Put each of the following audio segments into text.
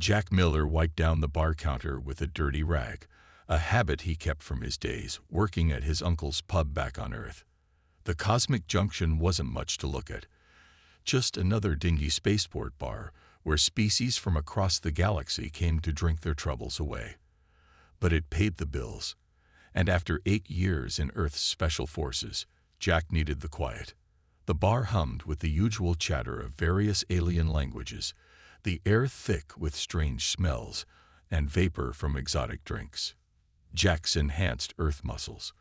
Jack Miller wiped down the bar counter with a dirty rag, a habit he kept from his days working at his uncle's pub back on Earth. The Cosmic Junction wasn't much to look at, just another dingy spaceport bar where species from across the galaxy came to drink their troubles away. But it paid the bills, and after 8 years in Earth's Special Forces, Jack needed the quiet. The bar hummed with the usual chatter of various alien languages, the air thick with strange smells, and vapor from exotic drinks. Jack's enhanced Earth muscles,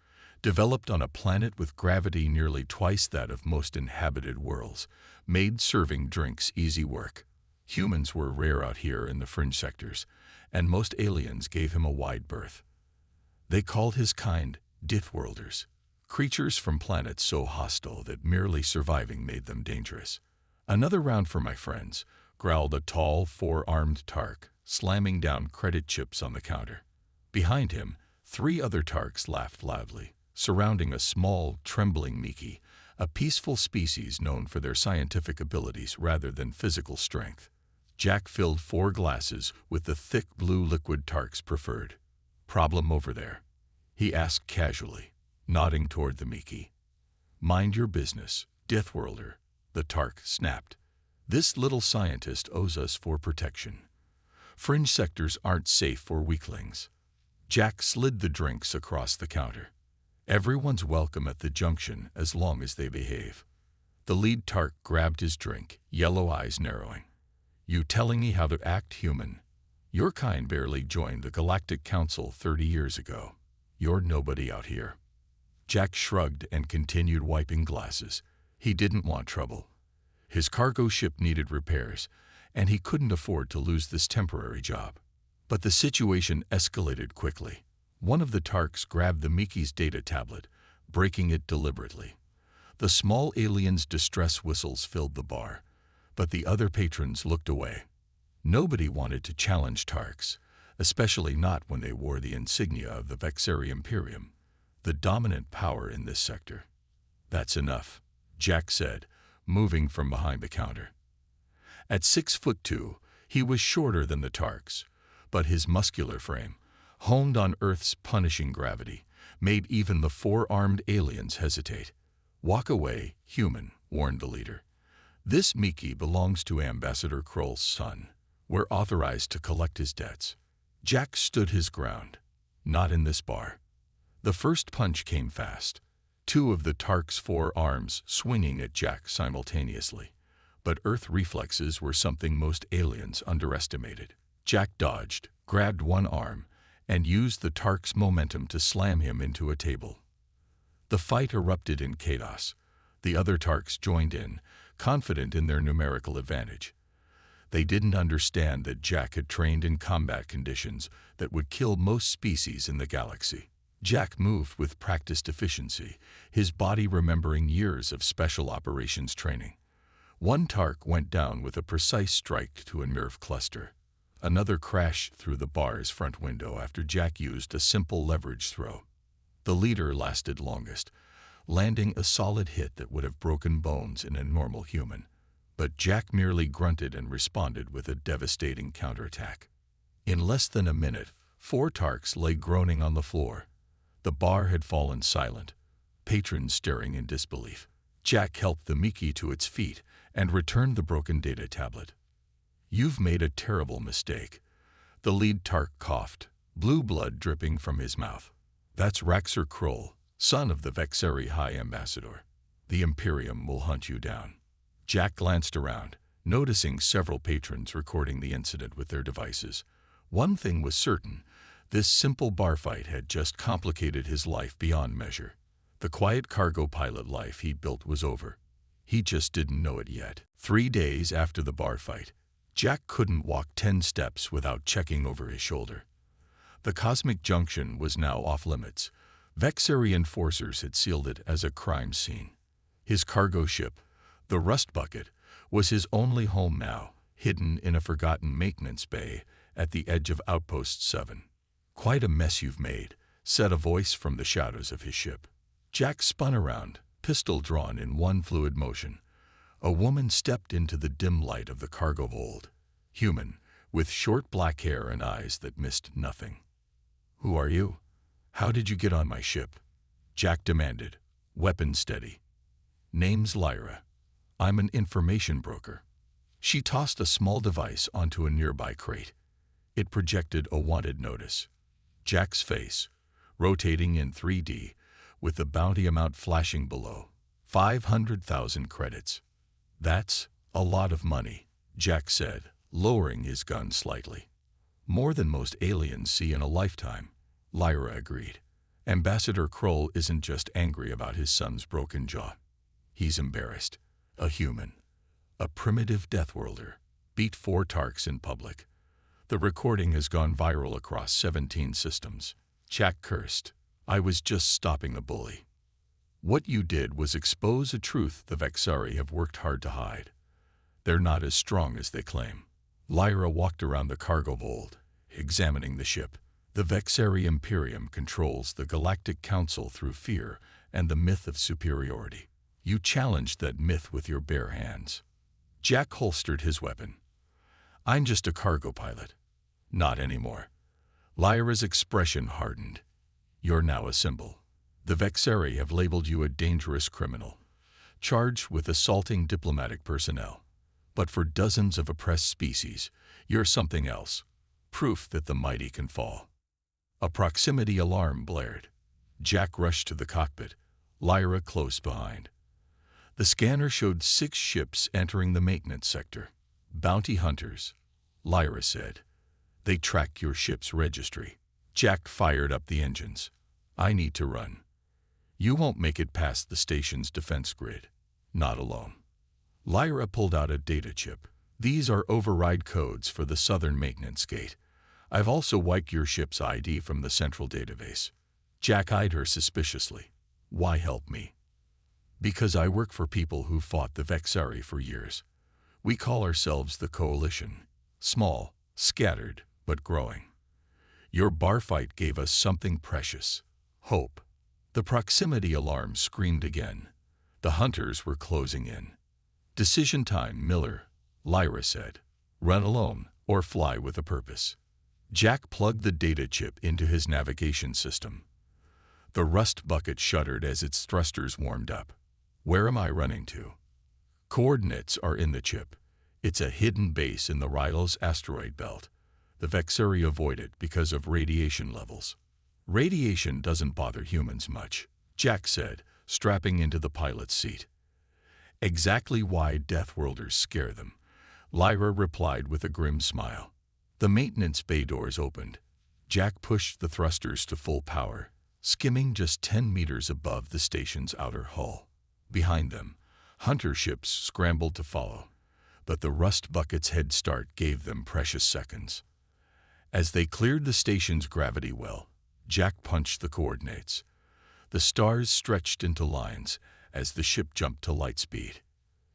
developed on a planet with gravity nearly twice that of most inhabited worlds, made serving drinks easy work. Humans were rare out here in the fringe sectors, and most aliens gave him a wide berth. They called his kind Deathworlders, creatures from planets so hostile that merely surviving made them dangerous. "Another round for my friends," growled a tall, four-armed Tark, slamming down credit chips on the counter. Behind him, 3 other Tarks laughed loudly, surrounding a small, trembling Mickey, a peaceful species known for their scientific abilities rather than physical strength. Jack filled 4 glasses with the thick blue liquid Tarks preferred. "Problem over there?" he asked casually, nodding toward the Mickey. "Mind your business, Deathworlder," the Tark snapped. "This little scientist owes us for protection. Fringe sectors aren't safe for weaklings." Jack slid the drinks across the counter. "Everyone's welcome at the junction as long as they behave." The lead Tark grabbed his drink, yellow eyes narrowing. "You telling me how to act, human? Your kind barely joined the Galactic Council 30 years ago. You're nobody out here." Jack shrugged and continued wiping glasses. He didn't want trouble. His cargo ship needed repairs, and he couldn't afford to lose this temporary job. But the situation escalated quickly. One of the Tarks grabbed the Mickey's data tablet, breaking it deliberately. The small alien's distress whistles filled the bar, but the other patrons looked away. Nobody wanted to challenge Tarks, especially not when they wore the insignia of the Vexeri Imperium, the dominant power in this sector. "That's enough," Jack said, moving from behind the counter. At 6'2", he was shorter than the Tarks, but his muscular frame, honed on Earth's punishing gravity, made even the 4-armed aliens hesitate. "Walk away, human," warned the leader. "This Mickey belongs to Ambassador Kroll's son. We're authorized to collect his debts." Jack stood his ground. "Not in this bar." The first punch came fast, 2 of the Tark's 4 arms swinging at Jack simultaneously. But Earth reflexes were something most aliens underestimated. Jack dodged, grabbed one arm, and used the Tark's momentum to slam him into a table. The fight erupted in chaos. The other Tarks joined in, confident in their numerical advantage. They didn't understand that Jack had trained in combat conditions that would kill most species in the galaxy. Jack moved with practiced efficiency, his body remembering years of special operations training. One Tark went down with a precise strike to a nerve cluster. Another crashed through the bar's front window after Jack used a simple leverage throw. The leader lasted longest, landing a solid hit that would have broken bones in a normal human. But Jack merely grunted and responded with a devastating counterattack. In less than a minute, 4 Tarks lay groaning on the floor. The bar had fallen silent, patrons staring in disbelief. Jack helped the Mickey to its feet and returned the broken data tablet. "You've made a terrible mistake." The lead Tark coughed, blue blood dripping from his mouth. "That's Raxer Kroll, son of the Vexeri High Ambassador. The Imperium will hunt you down." Jack glanced around, noticing several patrons recording the incident with their devices. One thing was certain, this simple bar fight had just complicated his life beyond measure. The quiet cargo pilot life he'd built was over. He just didn't know it yet. 3 days after the bar fight, Jack couldn't walk 10 steps without checking over his shoulder. The Cosmic Junction was now off-limits. Vexeri enforcers had sealed it as a crime scene. His cargo ship, the Rust Bucket, was his only home now, hidden in a forgotten maintenance bay at the edge of Outpost 7. "Quite a mess you've made," said a voice from the shadows of his ship. Jack spun around, pistol drawn in one fluid motion. A woman stepped into the dim light of the cargo hold. "Human, with short black hair and eyes that missed nothing. "Who are you? How did you get on my ship?" Jack demanded, weapon steady. "Name's Lyra. I'm an information broker." She tossed a small device onto a nearby crate. It projected a wanted notice. Jack's face, rotating in 3D, with the bounty amount flashing below. 500,000 credits. "That's a lot of money," Jack said, lowering his gun slightly. "More than most aliens see in a lifetime," Lyra agreed. Ambassador Kroll isn't just angry about his son's broken jaw. He's embarrassed. A human, a primitive Deathworlder, beat 4 Tarks in public. The recording has gone viral across 17 systems. Jack cursed. "I was just stopping a bully." "What you did was expose a truth the Vexari have worked hard to hide. They're not as strong as they claim." Lyra walked around the cargo hold, examining the ship. "The Vexari Imperium controls the Galactic Council through fear and the myth of superiority. You challenged that myth with your bare hands." Jack holstered his weapon. "I'm just a cargo pilot." "Not anymore." Lyra's expression hardened. "You're now a symbol. The Vexari have labeled you a dangerous criminal, charged with assaulting diplomatic personnel. But for dozens of oppressed species, you're something else. Proof that the mighty can fall." A proximity alarm blared. Jack rushed to the cockpit, Lyra close behind. The scanner showed 6 ships entering the maintenance sector. "Bounty hunters," Lyra said. "They track your ship's registry." Jack fired up the engines. "I need to run. You won't make it past the station's defense grid. Not alone." Lyra pulled out a data chip. "These are override codes for the southern maintenance gate. I've also wiped your ship's ID from the central database." Jack eyed her suspiciously. "Why help me?" "Because I work for people who fought the Vexari for years. We call ourselves the Coalition. Small, scattered, but growing. Your bar fight gave us something precious. Hope." The proximity alarm screamed again. The hunters were closing in. "Decision time, Miller," Lyra said. "Run alone or fly with a purpose." Jack plugged the data chip into his navigation system. The rust bucket shuddered as its thrusters warmed up. "Where am I running to?" "Coordinates are in the chip. It's a hidden base in the Rylos asteroid belt. The Vexari avoid it because of radiation levels." "Radiation doesn't bother humans much," Jack said, strapping into the pilot's seat. "Exactly why Deathworlders scare them," Lyra replied with a grim smile. The maintenance bay doors opened. Jack pushed the thrusters to full power, skimming just 10 meters above the station's outer hull. Behind them, hunter ships scrambled to follow, but the rust bucket's head start gave them precious seconds. As they cleared the station's gravity well, Jack punched the coordinates. The stars stretched into lines as the ship jumped to light speed.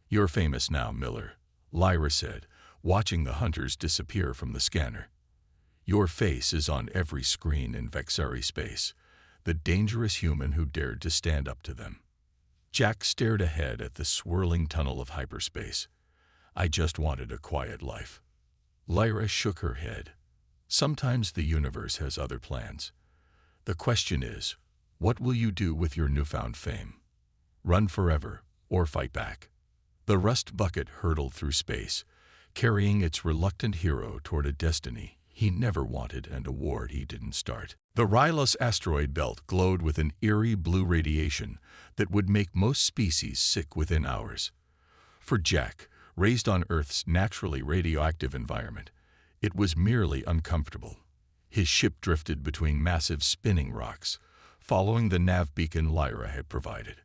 "You're famous now, Miller," Lyra said, watching the hunters disappear from the scanner. "Your face is on every screen in Vexari space, the dangerous human who dared to stand up to them." Jack stared ahead at the swirling tunnel of hyperspace. "I just wanted a quiet life." Lyra shook her head. "Sometimes the universe has other plans. The question is, what will you do with your newfound fame? Run forever or fight back?" The rust bucket hurtled through space, carrying its reluctant hero toward a destiny he never wanted and a war he didn't start. The Rylos asteroid belt glowed with an eerie blue radiation that would make most species sick within hours. For Jack, raised on Earth's naturally radioactive environment, it was merely uncomfortable. His ship drifted between massive spinning rocks, following the nav beacon Lyra had provided.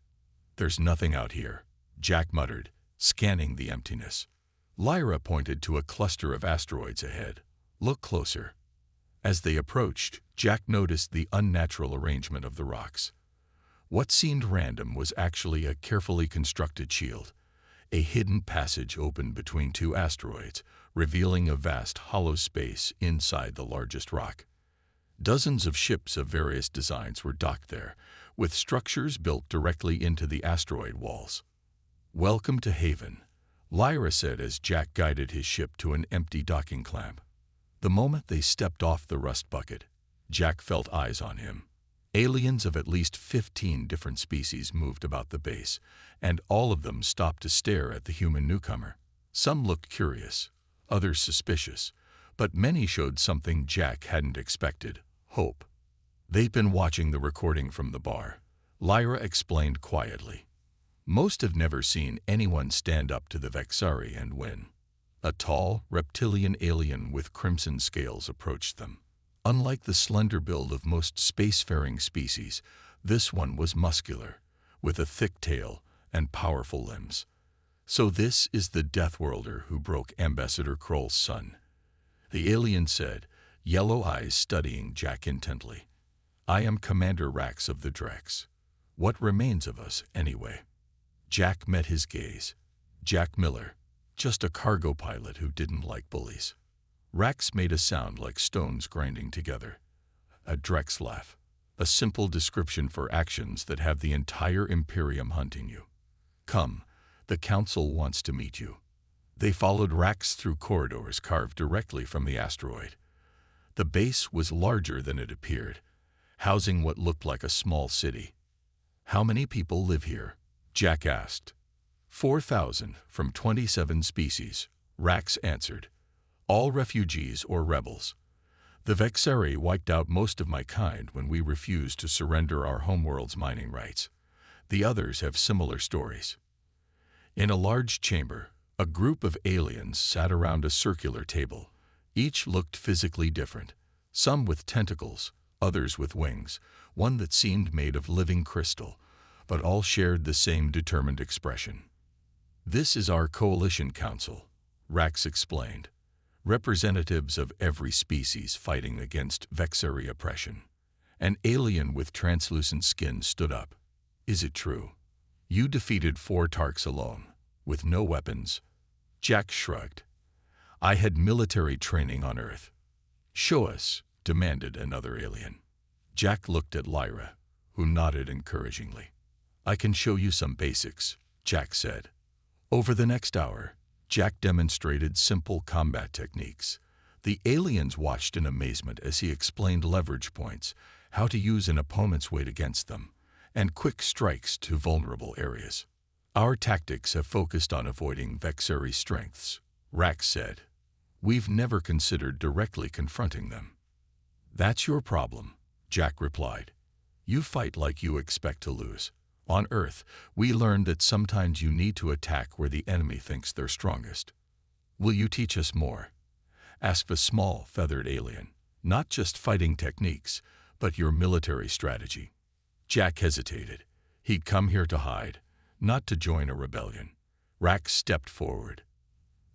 "There's nothing out here," Jack muttered, scanning the emptiness. Lyra pointed to a cluster of asteroids ahead. "Look closer." As they approached, Jack noticed the unnatural arrangement of the rocks. What seemed random was actually a carefully constructed shield. A hidden passage opened between 2 asteroids, revealing a vast hollow space inside the largest rock. Dozens of ships of various designs were docked there, with structures built directly into the asteroid walls. "Welcome to Haven," Lyra said as Jack guided his ship to an empty docking clamp. The moment they stepped off the rust bucket, Jack felt eyes on him. Aliens of at least 15 different species moved about the base, and all of them stopped to stare at the human newcomer. Some looked curious, others suspicious, but many showed something Jack hadn't expected: hope. They'd been watching the recording from the bar, Lyra explained quietly. Most have never seen anyone stand up to the Vexari and win. A tall, reptilian alien with crimson scales approached them. Unlike the slender build of most spacefaring species, this one was muscular, with a thick tail and powerful limbs. So this is the Deathworlder who broke Ambassador Kroll's son, the alien said, yellow eyes studying Jack intently. I am Commander Rax of the Drex. What remains of us, anyway? Jack met his gaze. Jack Miller, just a cargo pilot who didn't like bullies. Rax made a sound like stones grinding together. A Drex laugh, a simple description for actions that have the entire Imperium hunting you. Come, the Council wants to meet you. They followed Rax through corridors carved directly from the asteroid. The base was larger than it appeared, housing what looked like a small city. How many people live here? Jack asked. 4,000 from 27 species, Rax answered. All refugees or rebels. The Vexari wiped out most of my kind when we refused to surrender our homeworld's mining rights. The others have similar stories. In a large chamber, a group of aliens sat around a circular table. Each looked physically different, some with tentacles, others with wings, one that seemed made of living crystal, but all shared the same determined expression. This is our Coalition Council, Rax explained. Representatives of every species fighting against Vexari oppression. An alien with translucent skin stood up. Is it true? You defeated 4 Tarks alone, with no weapons? Jack shrugged. I had military training on Earth. Show us, demanded another alien. Jack looked at Lyra, who nodded encouragingly. I can show you some basics, Jack said. Over the next hour, Jack demonstrated simple combat techniques. The aliens watched in amazement as he explained leverage points, how to use an opponent's weight against them, and quick strikes to vulnerable areas. Our tactics have focused on avoiding Vexari strengths, Rax said. We've never considered directly confronting them. That's your problem, Jack replied. You fight like you expect to lose. On Earth, we learned that sometimes you need to attack where the enemy thinks they're strongest. Will you teach us more? Asked a small, feathered alien. Not just fighting techniques, but your military strategy. Jack hesitated. He'd come here to hide, not to join a rebellion. Rax stepped forward.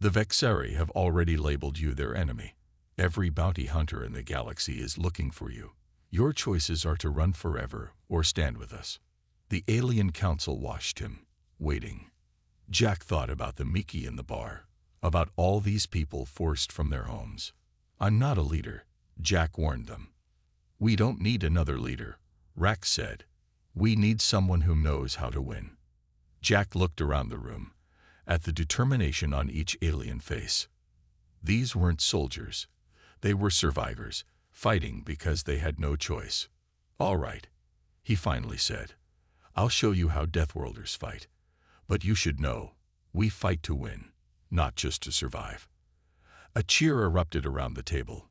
The Vexari have already labeled you their enemy. Every bounty hunter in the galaxy is looking for you. Your choices are to run forever or stand with us. The alien council watched him, waiting. Jack thought about the Miki in the bar, about all these people forced from their homes. I'm not a leader, Jack warned them. We don't need another leader, Rax said. We need someone who knows how to win. Jack looked around the room, at the determination on each alien face. These weren't soldiers. They were survivors, fighting because they had no choice. All right, he finally said. I'll show you how Deathworlders fight. But you should know, we fight to win, not just to survive. A cheer erupted around the table.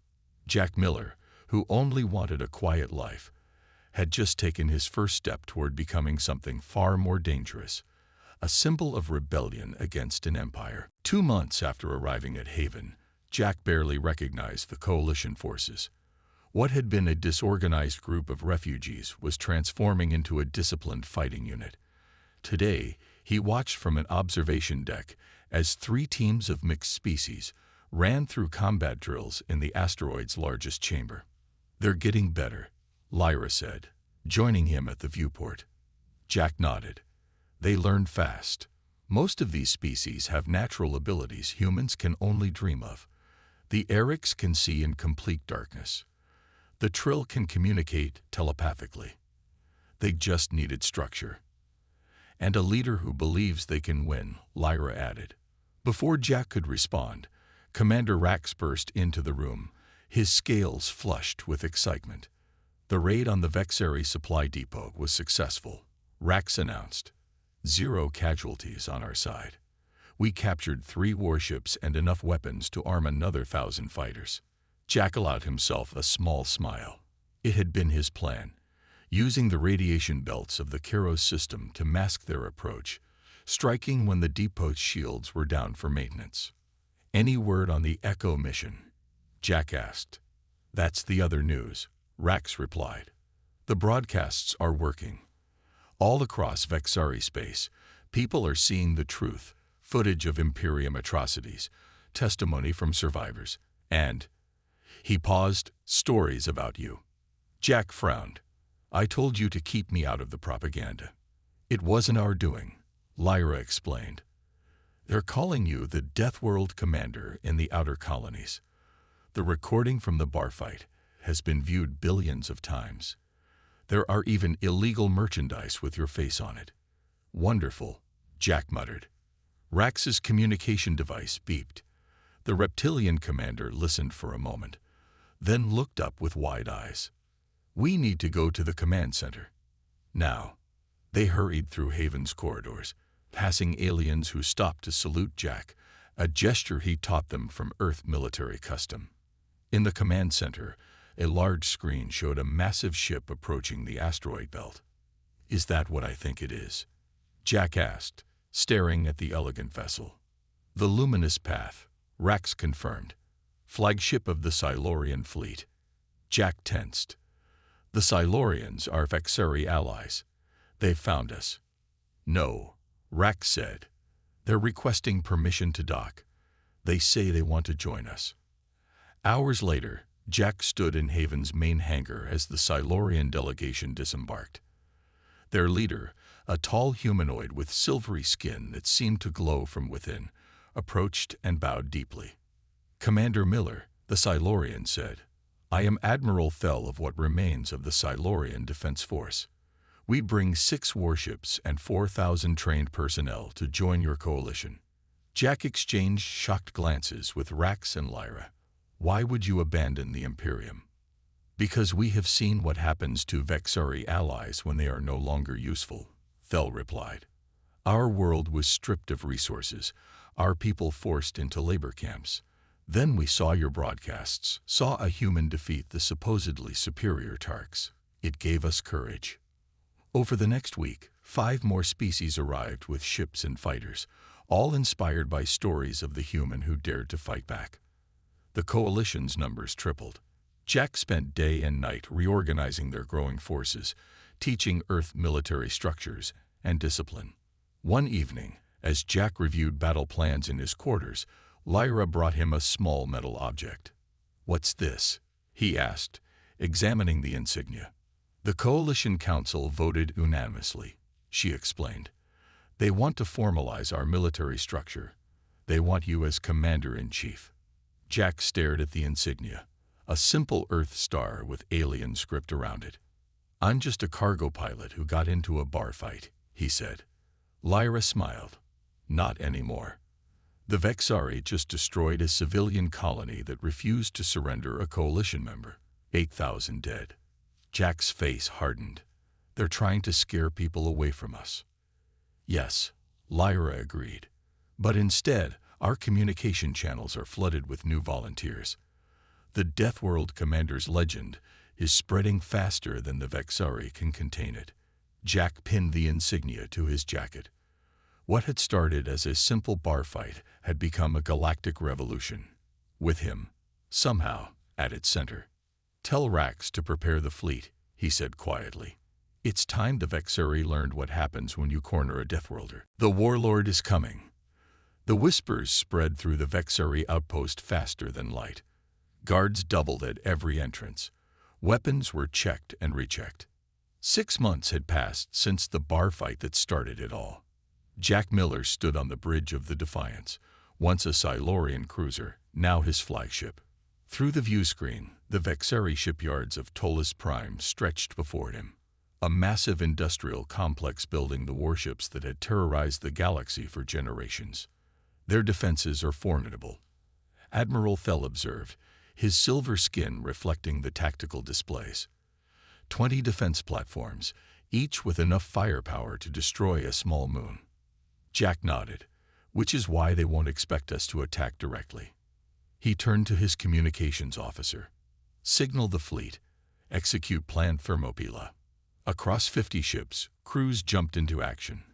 Jack Miller, who only wanted a quiet life, had just taken his first step toward becoming something far more dangerous, a symbol of rebellion against an empire. 2 months after arriving at Haven, Jack barely recognized the Coalition forces. What had been a disorganized group of refugees was transforming into a disciplined fighting unit. Today, he watched from an observation deck as 3 teams of mixed species ran through combat drills in the asteroid's largest chamber. They're getting better, Lyra said, joining him at the viewport. Jack nodded. They learn fast. Most of these species have natural abilities humans can only dream of. The Orcs can see in complete darkness. The Trill can communicate telepathically. They just needed structure. And a leader who believes they can win, Lyra added. Before Jack could respond, Commander Rax burst into the room, his scales flushed with excitement. The raid on the Vexari supply depot was successful. Rax announced. 0 casualties on our side. We captured 3 warships and enough weapons to arm another 1,000 fighters. Jack allowed himself a small smile. It had been his plan, using the radiation belts of the Kairos system to mask their approach, striking when the depot's shields were down for maintenance. Any word on the Echo mission? Jack asked. That's the other news, Rax replied. The broadcasts are working. All across Vexari space, people are seeing the truth, footage of Imperium atrocities, testimony from survivors, and, he paused, stories about you. Jack frowned. I told you to keep me out of the propaganda. It wasn't our doing, Lyra explained. They're calling you the Deathworld commander in the outer colonies. The recording from the bar fight has been viewed billions of times. There are even illegal merchandise with your face on it. Wonderful, Jack muttered. Rax's communication device beeped. The reptilian commander listened for a moment, then looked up with wide eyes. We need to go to the command center. Now. They hurried through Haven's corridors, passing aliens who stopped to salute Jack, a gesture he taught them from Earth military custom. In the command center, a large screen showed a massive ship approaching the asteroid belt. Is that what I think it is? Jack asked, staring at the elegant vessel. The Luminous Path, Rax confirmed. Flagship of the Silurian fleet. Jack tensed. The Silurians are Vexari allies. They've found us. No, Rax said. They're requesting permission to dock. They say they want to join us. Hours later, Jack stood in Haven's main hangar as the Silurian delegation disembarked. Their leader, a tall humanoid with silvery skin that seemed to glow from within, approached and bowed deeply. Commander Miller, the Silurian said, I am Admiral Thel of what remains of the Silurian Defense Force. We bring 6 warships and 4,000 trained personnel to join your coalition. Jack exchanged shocked glances with Rax and Lyra. Why would you abandon the Imperium? Because we have seen what happens to Vexari allies when they are no longer useful, Thel replied. Our world was stripped of resources, our people forced into labor camps. Then we saw your broadcasts, saw a human defeat the supposedly superior Tarks. It gave us courage. Over the next week, 5 more species arrived with ships and fighters, all inspired by stories of the human who dared to fight back. The coalition's numbers tripled. Jack spent day and night reorganizing their growing forces, teaching Earth military structures and discipline. One evening, as Jack reviewed battle plans in his quarters, Lyra brought him a small metal object. What's this? He asked, examining the insignia. The Coalition Council voted unanimously, she explained. They want to formalize our military structure. They want you as Commander-in-Chief. Jack stared at the insignia, a simple Earth star with alien script around it. I'm just a cargo pilot who got into a bar fight, he said. Lyra smiled. Not anymore. The Vexari just destroyed a civilian colony that refused to surrender a coalition member. 8,000 dead. Jack's face hardened. They're trying to scare people away from us. Yes, Lyra agreed. But instead, our communication channels are flooded with new volunteers. The Deathworld commander's legend is spreading faster than the Vexari can contain it. Jack pinned the insignia to his jacket. What had started as a simple bar fight had become a galactic revolution. With him, somehow, at its center. Tell Rax to prepare the fleet, he said quietly. It's time the Vexari learned what happens when you corner a Deathworlder. The Warlord is coming. The whispers spread through the Vexari outpost faster than light. Guards doubled at every entrance. Weapons were checked and rechecked. 6 months had passed since the bar fight that started it all. Jack Miller stood on the bridge of the Defiance, once a Silurian cruiser, now his flagship. Through the viewscreen, the Vexari shipyards of Tolis Prime stretched before him, a massive industrial complex building the warships that had terrorized the galaxy for generations. Their defenses are formidable. Admiral Thel observed, his silver skin reflecting the tactical displays. 20 defense platforms, each with enough firepower to destroy a small moon. Jack nodded, which is why they won't expect us to attack directly. He turned to his communications officer. Signal the fleet. Execute Plan Thermopylae. Across 50 ships, crews jumped into action.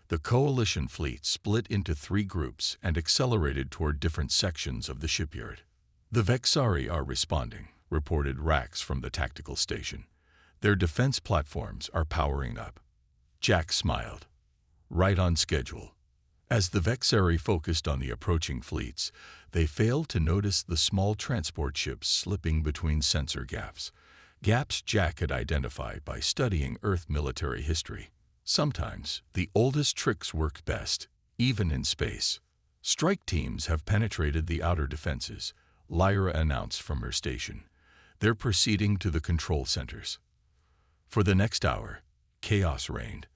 The coalition fleet split into 3 groups and accelerated toward different sections of the shipyard. The Vexari are responding, reported Rax from the tactical station. Their defense platforms are powering up. Jack smiled. Right on schedule. As the Vexari focused on the approaching fleets, they failed to notice the small transport ships slipping between sensor gaps. Gaps Jack had identified by studying Earth military history. Sometimes, the oldest tricks worked best, even in space. Strike teams have penetrated the outer defenses, Lyra announced from her station. They're proceeding to the control centers. For the next hour, chaos reigned.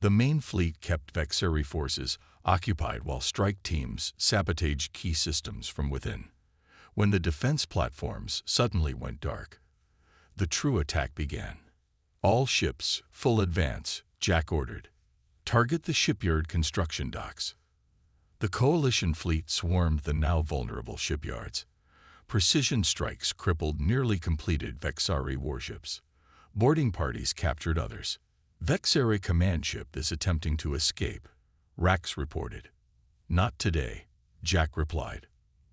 The main fleet kept Vexari forces occupied while strike teams sabotaged key systems from within. When the defense platforms suddenly went dark, the true attack began. All ships, full advance, Jack ordered. Target the shipyard construction docks. The coalition fleet swarmed the now vulnerable shipyards. Precision strikes crippled nearly completed Vexari warships. Boarding parties captured others. Vexari command ship is attempting to escape, Rax reported. Not today, Jack replied.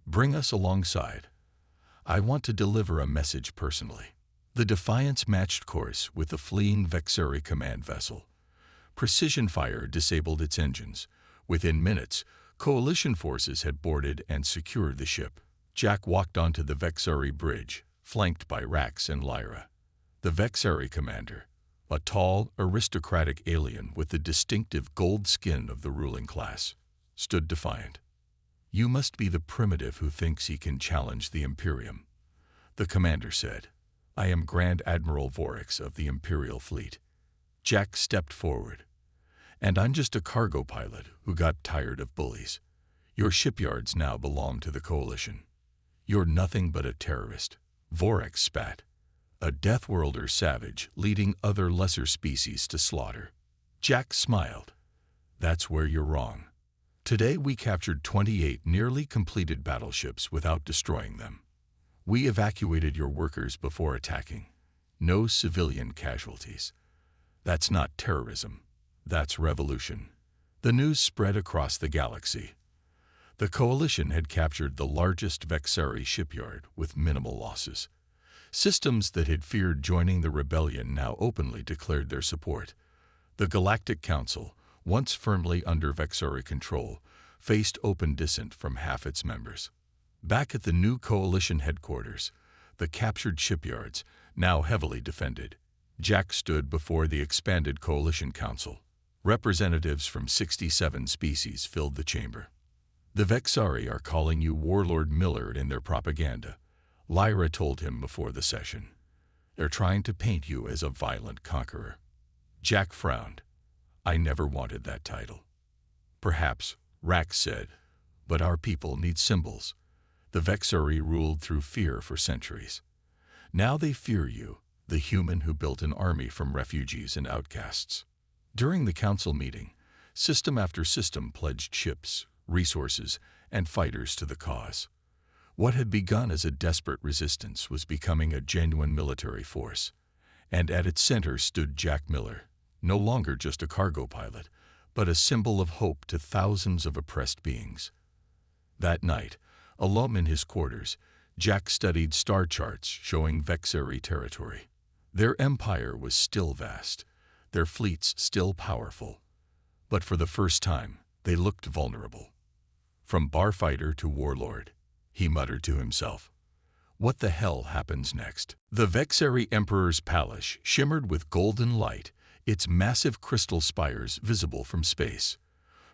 Bring us alongside. I want to deliver a message personally. The Defiance matched course with the fleeing Vexari command vessel. Precision fire disabled its engines. Within minutes, coalition forces had boarded and secured the ship. Jack walked onto the Vexari bridge, flanked by Rax and Lyra. The Vexari commander, a tall, aristocratic alien with the distinctive gold skin of the ruling class, stood defiant. You must be the primitive who thinks he can challenge the Imperium, the commander said. I am Grand Admiral Vorix of the Imperial Fleet. Jack stepped forward. And I'm just a cargo pilot who got tired of bullies. Your shipyards now belong to the Coalition. You're nothing but a terrorist. Vorix spat. A Deathworlder savage leading other lesser species to slaughter. Jack smiled. That's where you're wrong. Today we captured 28 nearly completed battleships without destroying them. We evacuated your workers before attacking. No civilian casualties. That's not terrorism. That's revolution. The news spread across the galaxy. The Coalition had captured the largest Vexari shipyard with minimal losses. Systems that had feared joining the rebellion now openly declared their support. The Galactic Council, once firmly under Vexari control, faced open dissent from half its members. Back at the new Coalition headquarters, the captured shipyards, now heavily defended, Jack stood before the expanded Coalition Council. Representatives from 67 species filled the chamber. The Vexari are calling you Warlord Millard in their propaganda, Lyra told him before the session. They're trying to paint you as a violent conqueror. Jack frowned. I never wanted that title. Perhaps, Rax said, but our people need symbols. The Vexari ruled through fear for centuries. Now they fear you, the human who built an army from refugees and outcasts. During the council meeting, system after system pledged ships, resources, and fighters to the cause. What had begun as a desperate resistance was becoming a genuine military force. And at its center stood Jack Miller, no longer just a cargo pilot, but a symbol of hope to thousands of oppressed beings. That night, alone in his quarters, Jack studied star charts showing Vexari territory. Their empire was still vast, their fleets still powerful. But for the first time, they looked vulnerable. From barfighter to warlord, he muttered to himself. What the hell happens next? The Vexari Emperor's palace shimmered with golden light, its massive crystal spires visible from space.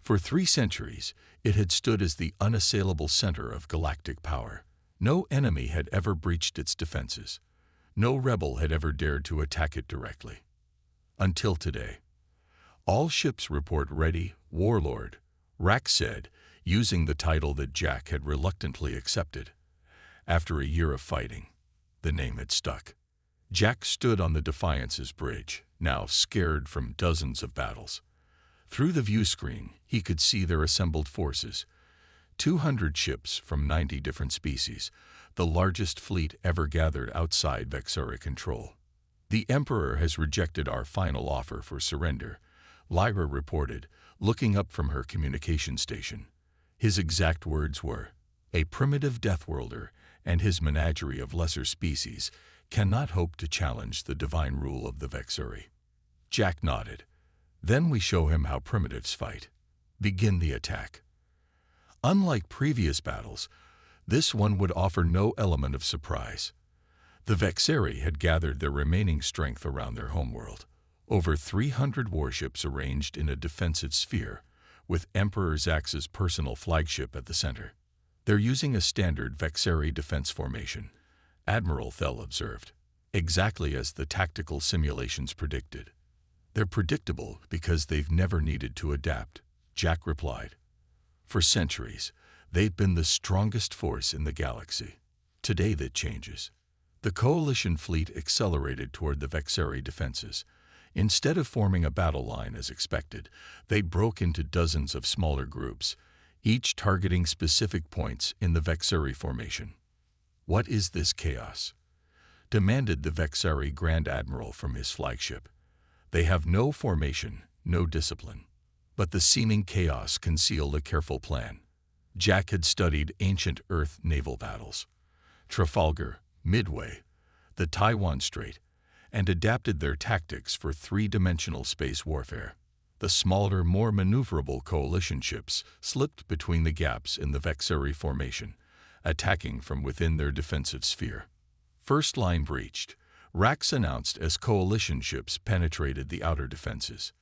For 3 centuries, it had stood as the unassailable center of galactic power. No enemy had ever breached its defenses. No rebel had ever dared to attack it directly. Until today. All ships report ready, Warlord, Rax said, using the title that Jack had reluctantly accepted. After a year of fighting, the name had stuck. Jack stood on the Defiance's bridge, now scared from dozens of battles. Through the view screen, he could see their assembled forces. 200 ships from 90 different species, the largest fleet ever gathered outside Vexari control. "The Emperor has rejected our final offer for surrender," Lyra reported, looking up from her communication station. His exact words were, "A primitive Deathworlder and his menagerie of lesser species cannot hope to challenge the divine rule of the Vexari." Jack nodded. "Then we show him how primitives fight. Begin the attack." Unlike previous battles, this one would offer no element of surprise. The Vexari had gathered their remaining strength around their homeworld. Over 300 warships arranged in a defensive sphere, with Emperor Zax's personal flagship at the center. "They're using a standard Vexari defense formation," Admiral Thel observed, "exactly as the tactical simulations predicted." "They're predictable because they've never needed to adapt," Jack replied. "For centuries, they've been the strongest force in the galaxy. Today that changes." The Coalition fleet accelerated toward the Vexari defenses. Instead of forming a battle line as expected, they broke into dozens of smaller groups, each targeting specific points in the Vexari formation. "What is this chaos?" demanded the Vexari Grand Admiral from his flagship. "They have no formation, no discipline." But the seeming chaos concealed a careful plan. Jack had studied ancient Earth naval battles, Trafalgar, Midway, the Taiwan Strait, and adapted their tactics for three-dimensional space warfare. The smaller, more maneuverable Coalition ships slipped between the gaps in the Vexari formation, attacking from within their defensive sphere. "First line breached," Rax announced as Coalition ships penetrated the outer defenses.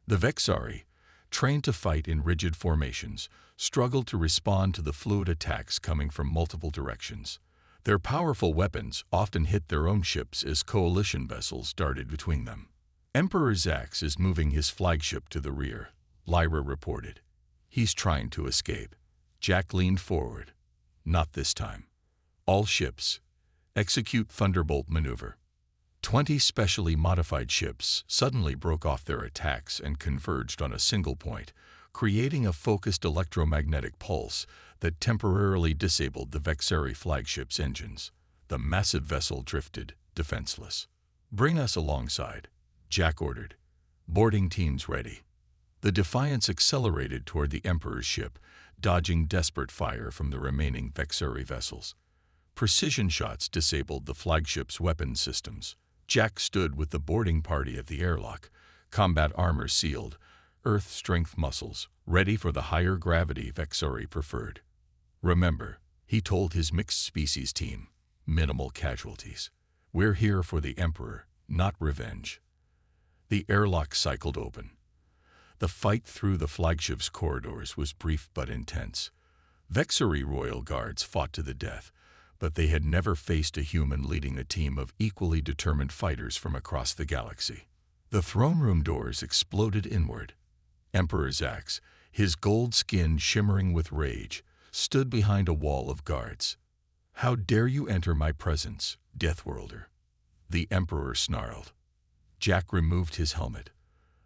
The Vexari, trained to fight in rigid formations, struggled to respond to the fluid attacks coming from multiple directions. Their powerful weapons often hit their own ships as Coalition vessels darted between them. "Emperor Zax is moving his flagship to the rear," Lyra reported. "He's trying to escape." Jack leaned forward. "Not this time. All ships, execute Thunderbolt maneuver." 20 specially modified ships suddenly broke off their attacks and converged on a single point, creating a focused electromagnetic pulse that temporarily disabled the Vexari flagship's engines. The massive vessel drifted, defenseless. "Bring us alongside," Jack ordered. "Boarding teams ready." The Defiance accelerated toward the Emperor's ship, dodging desperate fire from the remaining Vexari vessels. Precision shots disabled the flagship's weapon systems. Jack stood with the boarding party at the airlock, combat armor sealed, Earth strength muscles, ready for the higher gravity Vexari preferred. "Remember," he told his mixed-species team, "minimal casualties. We're here for the Emperor, not revenge." The airlock cycled open. The fight through the flagship's corridors was brief but intense. Vexari Royal Guards fought to the death, but they had never faced a human leading a team of equally determined fighters from across the galaxy. The throne room doors exploded inward. Emperor Zax, his gold skin shimmering with rage, stood behind a wall of guards. "How dare you enter my presence, Deathworlder?" the Emperor snarled. Jack removed his helmet.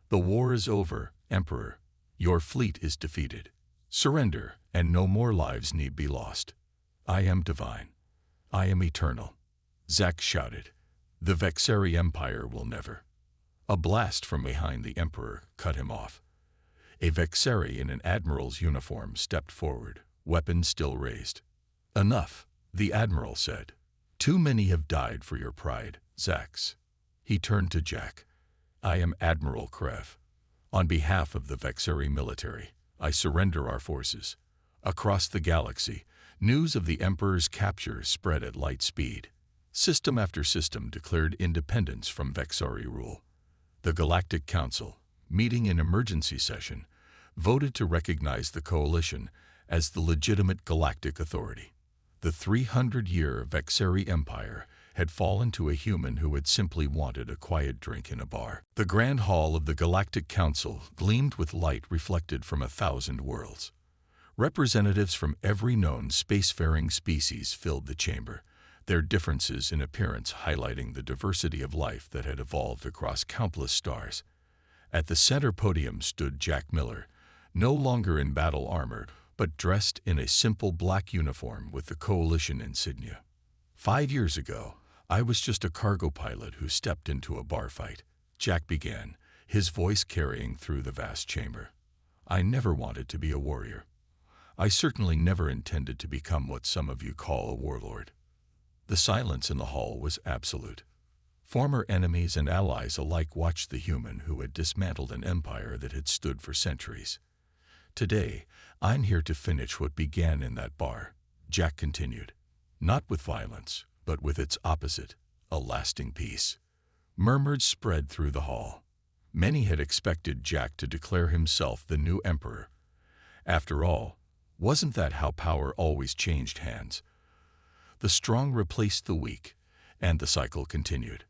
"The war is over, Emperor. Your fleet is defeated. Surrender, and no more lives need be lost. I am divine. I am eternal," Zax shouted. "The Vexari Empire will never." A blast from behind the Emperor cut him off. A Vexari in an admiral's uniform stepped forward, weapon still raised. "Enough," the Admiral said. "Too many have died for your pride, Zax." He turned to Jack. "I am Admiral Krev. On behalf of the Vexari military, I surrender our forces." Across the galaxy, news of the Emperor's capture spread at light speed. System after system declared independence from Vexari rule. The Galactic Council, meeting in emergency session, voted to recognize the Coalition as the legitimate galactic authority. The 300-year Vexari Empire had fallen to a human who had simply wanted a quiet drink in a bar. The Grand Hall of the Galactic Council gleamed with light reflected from 1,000 worlds. Representatives from every known spacefaring species filled the chamber, their differences in appearance highlighting the diversity of life that had evolved across countless stars. At the center podium stood Jack Miller, no longer in battle armor, but dressed in a simple black uniform with the Coalition insignia. 5 years ago, I was just a cargo pilot who stepped into a bar fight, Jack began, his voice carrying through the vast chamber. I never wanted to be a warrior. I certainly never intended to become what some of you call a warlord. The silence in the hall was absolute. Former enemies and allies alike watched the human who had dismantled an empire that had stood for centuries. Today, I'm here to finish what began in that bar, Jack continued. Not with violence, but with its opposite, a lasting peace. Murmurs spread through the hall. Many had expected Jack to declare himself the new emperor. After all, wasn't that how power always changed hands? The strong replaced the weak, and the cycle continued.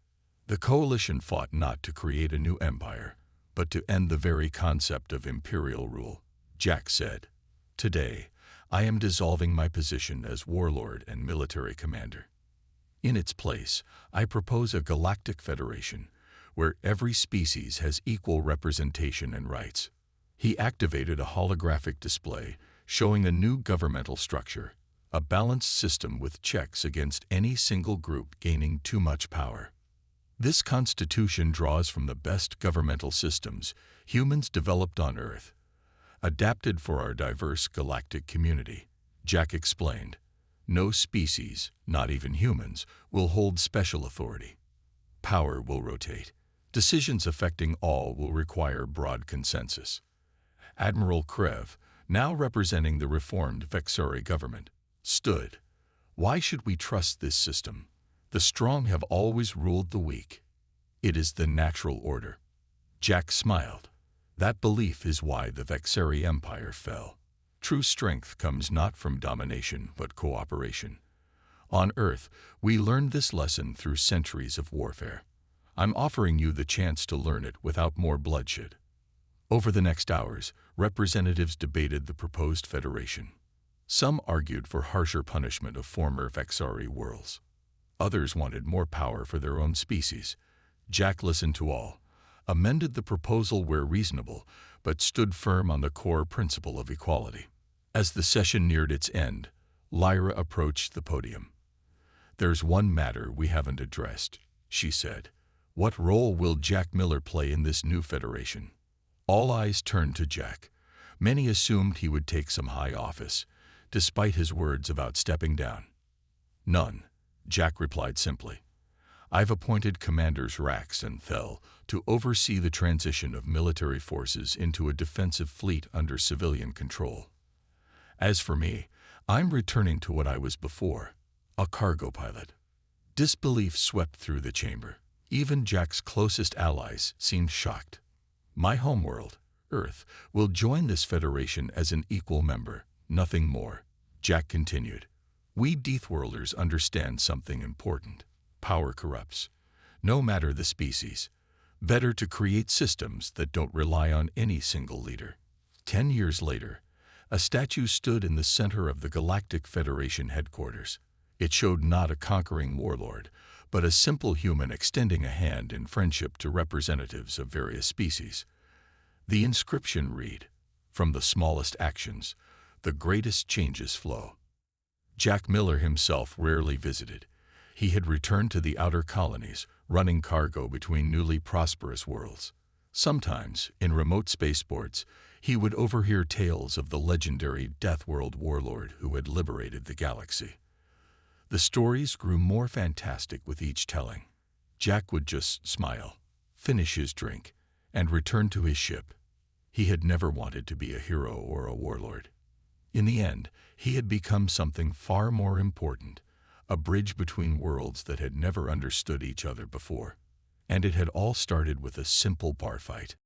The Coalition fought not to create a new empire, but to end the very concept of imperial rule, Jack said. Today, I am dissolving my position as warlord and military commander. In its place, I propose a galactic federation, where every species has equal representation and rights. He activated a holographic display showing a new governmental structure, a balanced system with checks against any single group gaining too much power. This constitution draws from the best governmental systems humans developed on Earth, adapted for our diverse galactic community, Jack explained. No species, not even humans, will hold special authority. Power will rotate. Decisions affecting all will require broad consensus. Admiral Krev, now representing the reformed Vexari government, stood. Why should we trust this system? The strong have always ruled the weak. It is the natural order. Jack smiled. That belief is why the Vexari Empire fell. True strength comes not from domination, but cooperation. On Earth, we learned this lesson through centuries of warfare. I'm offering you the chance to learn it without more bloodshed. Over the next hours, representatives debated the proposed federation. Some argued for harsher punishment of former Vexari worlds. Others wanted more power for their own species. Jack listened to all, amended the proposal where reasonable, but stood firm on the core principle of equality. As the session neared its end, Lyra approached the podium. There's one matter we haven't addressed, she said. What role will Jack Miller play in this new federation? All eyes turned to Jack. Many assumed he would take some high office, despite his words about stepping down. None, Jack replied simply. I've appointed Commanders Rax and Thel to oversee the transition of military forces into a defensive fleet under civilian control. As for me, I'm returning to what I was before, a cargo pilot. Disbelief swept through the chamber. Even Jack's closest allies seemed shocked. My homeworld, Earth, will join this federation as an equal member, nothing more, Jack continued. We Deathworlders understand something important. Power corrupts, no matter the species. Better to create systems that don't rely on any single leader. 10 years later, a statue stood in the center of the Galactic Federation headquarters. It showed not a conquering warlord, but a simple human extending a hand in friendship to representatives of various species. The inscription read, "From the smallest actions, the greatest changes flow." Jack Miller himself rarely visited. He had returned to the outer colonies, running cargo between newly prosperous worlds. Sometimes, in remote spaceports, he would overhear tales of the legendary Deathworld warlord who had liberated the galaxy. The stories grew more fantastic with each telling. Jack would just smile, finish his drink, and return to his ship. He had never wanted to be a hero or a warlord. In the end, he had become something far more important, a bridge between worlds that had never understood each other before. And it had all started with a simple bar fight.